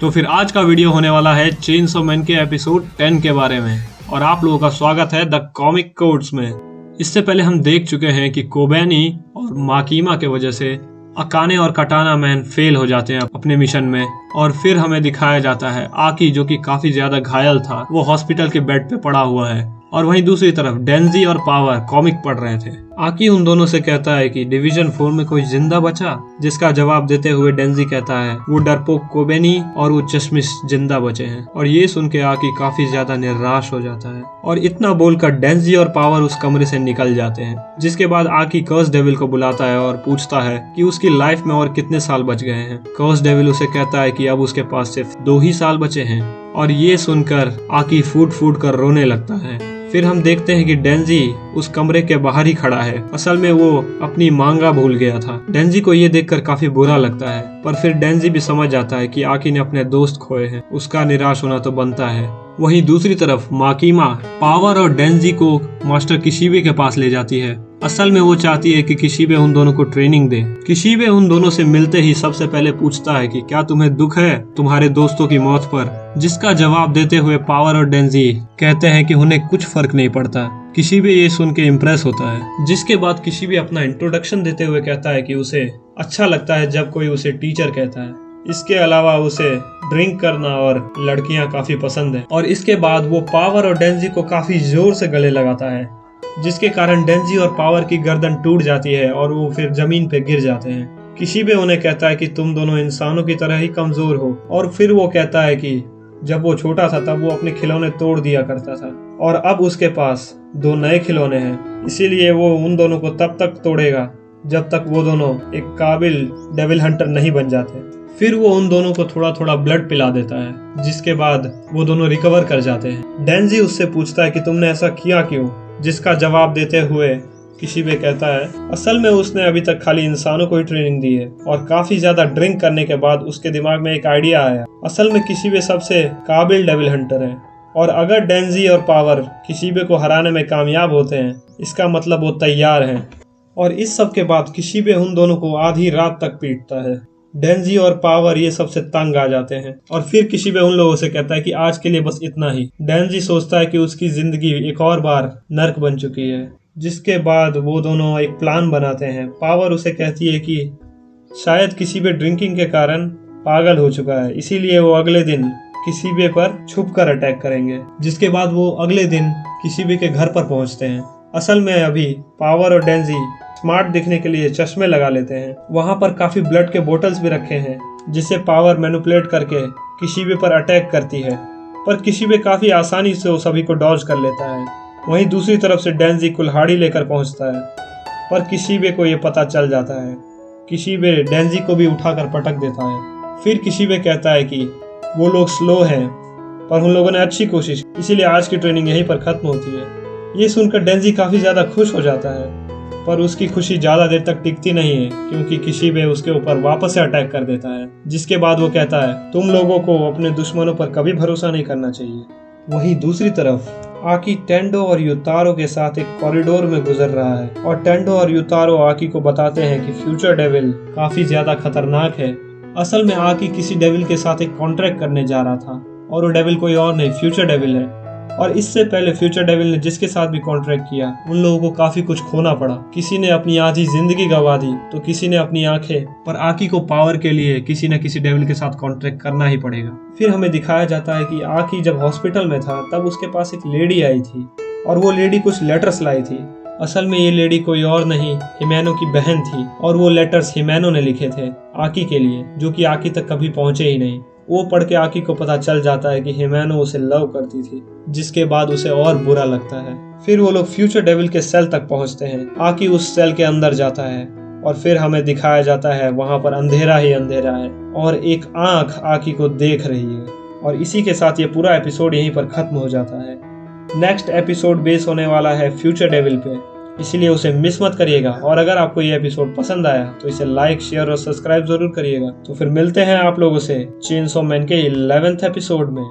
तो फिर आज का वीडियो होने वाला है चेनसॉ मैन के एपिसोड 10 के बारे में और आप लोगों का स्वागत है द कॉमिक कोड्स में। इससे पहले हम देख चुके हैं कि कोबैनी और माकीमा के वजह से अकाने और कटाना मैन फेल हो जाते हैं अपने मिशन में और फिर हमें दिखाया जाता है आकी जो कि काफी ज्यादा घायल था, वो हॉस्पिटल के बेड पे पड़ा हुआ है और वहीं दूसरी तरफ डेंजी और पावर कॉमिक पढ़ रहे थे। आकी उन दोनों से कहता है कि डिवीजन 4 में कोई जिंदा बचा, जिसका जवाब देते हुए डेंजी कहता है वो डरपोक कोबैनी और वो चश्मिश जिंदा बचे हैं और ये सुन के आकी काफी ज्यादा निराश हो जाता है और इतना बोलकर डेंजी और पावर उस कमरे से निकल जाते हैं। जिसके बाद आकी कर्स डेविल को बुलाता है और पूछता है कि उसकी लाइफ में और कितने साल बच गए हैं। कर्स डेविल उसे कहता है कि अब उसके पास सिर्फ 2 ही साल बचे हैं और ये सुनकर आकी फूट फूट कर रोने लगता है। फिर हम देखते हैं कि डेंजी उस कमरे के बाहर ही खड़ा है। असल में वो अपनी मांगा भूल गया था। डेंजी को ये देखकर काफी बुरा लगता है, पर फिर डेंजी भी समझ जाता है कि आकी ने अपने दोस्त खोए हैं, उसका निराश होना तो बनता है। वहीं दूसरी तरफ माकीमा पावर और डेंजी को मास्टर किशिबे के पास ले जाती है। असल में वो चाहती है कि किशिबे उन दोनों को ट्रेनिंग दे। किशिबे उन दोनों से मिलते ही सबसे पहले पूछता है कि क्या तुम्हें दुख है तुम्हारे दोस्तों की मौत पर, जिसका जवाब देते हुए पावर और डेंजी कहते हैं कि उन्हें कुछ फर्क नहीं पड़ता। किशिबे ये सुन के इम्प्रेस होता है, जिसके बाद किशिबे अपना इंट्रोडक्शन देते हुए कहता है कि उसे अच्छा लगता है जब कोई उसे टीचर कहता है। इसके अलावा उसे ड्रिंक करना और लड़कियां काफी पसंद है और इसके बाद वो पावर और डेंजी को काफी जोर से गले लगाता है, जिसके कारण डेंजी और पावर की गर्दन टूट जाती है और वो फिर जमीन पे गिर जाते हैं। किशिबे उन्हें कहता है कि तुम दोनों इंसानों की तरह ही कमजोर हो और फिर वो कहता है कि जब वो छोटा था तब वो अपने खिलौने तोड़ दिया करता था और अब उसके पास 2 नए खिलौने हैं, इसीलिए वो उन दोनों को तब तक तोड़ेगा जब तक वो दोनों एक काबिल डेविल हंटर नहीं बन जाते। फिर वो उन दोनों को थोड़ा थोड़ा ब्लड पिला देता है, जिसके बाद वो दोनों रिकवर कर जाते हैं। डेंजी उससे पूछता है कि तुमने ऐसा किया क्यों, जिसका जवाब देते हुए किशिबे कहता है असल में उसने अभी तक खाली इंसानों को ही ट्रेनिंग दी है और काफी ज्यादा ड्रिंक करने के बाद उसके दिमाग में एक आइडिया आया। असल में किशिबे सबसे काबिल डेविल हंटर है और अगर डेंजी और पावर किशिबे को हराने में कामयाब होते हैं, इसका मतलब वो तैयार हैं। और इस सब के बाद किशिबे उन दोनों को आधी रात तक पीटता है। डेंजी और पावर ये सबसे तंग आ जाते हैं और फिर किशिबे उन लोगों से कहता है कि आज के लिए बस इतना ही। डेंजी सोचता है कि उसकी जिंदगी एक और बार नर्क बन चुकी है, जिसके बाद वो दोनों एक प्लान बनाते हैं। पावर उसे कहती है कि शायद किशिबे ड्रिंकिंग के कारण पागल हो चुका है, इसीलिए वो अगले दिन किशिबे पर छुपकर अटैक करेंगे। जिसके बाद वो अगले दिन किशिबे के घर पर पहुंचते हैं। असल में अभी पावर और डेंजी स्मार्ट दिखने के लिए चश्मे लगा लेते हैं। वहां पर काफी ब्लड के बोतल्स भी रखे हैं, जिसे पावर मैनिपुलेट करके किशिबे पर अटैक करती है, पर किशिबे काफी आसानी से सभी को डॉज कर लेता है। वहीं दूसरी तरफ से डेंजी कुल्हाड़ी लेकर पहुंचता है, पर किशिबे को यह पता चल जाता है। किशिबे डेंजी को भी उठाकर पटक देता है। फिर किशिबे कहता है कि वो लोग स्लो हैं, पर उन लोगों ने अच्छी कोशिश, इसीलिए आज की ट्रेनिंग यहीं पर खत्म होती है। ये सुनकर डेंजी काफी ज्यादा खुश हो जाता है, पर उसकी खुशी ज्यादा देर तक टिकती नहीं है, क्योंकि किशिबे उसके ऊपर वापस से अटैक कर देता है। जिसके बाद वो कहता है तुम लोगों को अपने दुश्मनों पर कभी भरोसा नहीं करना चाहिए। वहीं दूसरी तरफ आकी टेंडो और युतारो के साथ एक कॉरिडोर में गुजर रहा है और टेंडो और युतारो आकी को बताते हैं कि फ्यूचर डेविल काफी ज्यादा खतरनाक है। असल में आकी किसी डेविल के साथ एक कॉन्ट्रैक्ट करने जा रहा था और वो डेविल कोई और नहीं फ्यूचर डेविल है। और इससे पहले फ्यूचर डेविल ने जिसके साथ भी कॉन्ट्रैक्ट किया उन लोगों को काफी कुछ खोना पड़ा। किसी ने अपनी आधी जिंदगी गंवा दी तो किसी ने अपनी आंखें, पर आकी को पावर के लिए किसी न किसी डेविल के साथ कॉन्ट्रैक्ट करना ही पड़ेगा। फिर हमें दिखाया जाता है कि आकी जब हॉस्पिटल में था तब उसके पास एक लेडी आई थी और वो लेडी कुछ लेटर्स लाई थी। असल में ये लेडी कोई और नहीं हिमेनो की बहन थी और वो लेटर्स हिमेनो ने लिखे थे आकी के लिए, जो कि आकी तक कभी पहुंचे ही नहीं। वो पढ़ के आकी को पता चल जाता है कि हिमेनो उसे लव करती थी, जिसके बाद उसे और बुरा लगता है। फिर वो लोग फ्यूचर डेविल के सेल तक पहुंचते हैं। आकी उस सेल के अंदर जाता है और फिर हमें दिखाया जाता है वहां पर अंधेरा ही अंधेरा है और एक आंख आकी को देख रही है। और इसी के साथ ये पूरा एपिसोड यहीं पर खत्म हो जाता है। नेक्स्ट एपिसोड बेस होने वाला है फ्यूचर डेविल पे, इसीलिए उसे मिस मत करिएगा। और अगर आपको ये एपिसोड पसंद आया तो इसे लाइक, शेयर और सब्सक्राइब जरूर करिएगा। तो फिर मिलते हैं आप लोगों से चेनसॉ मैन के 11th एपिसोड में।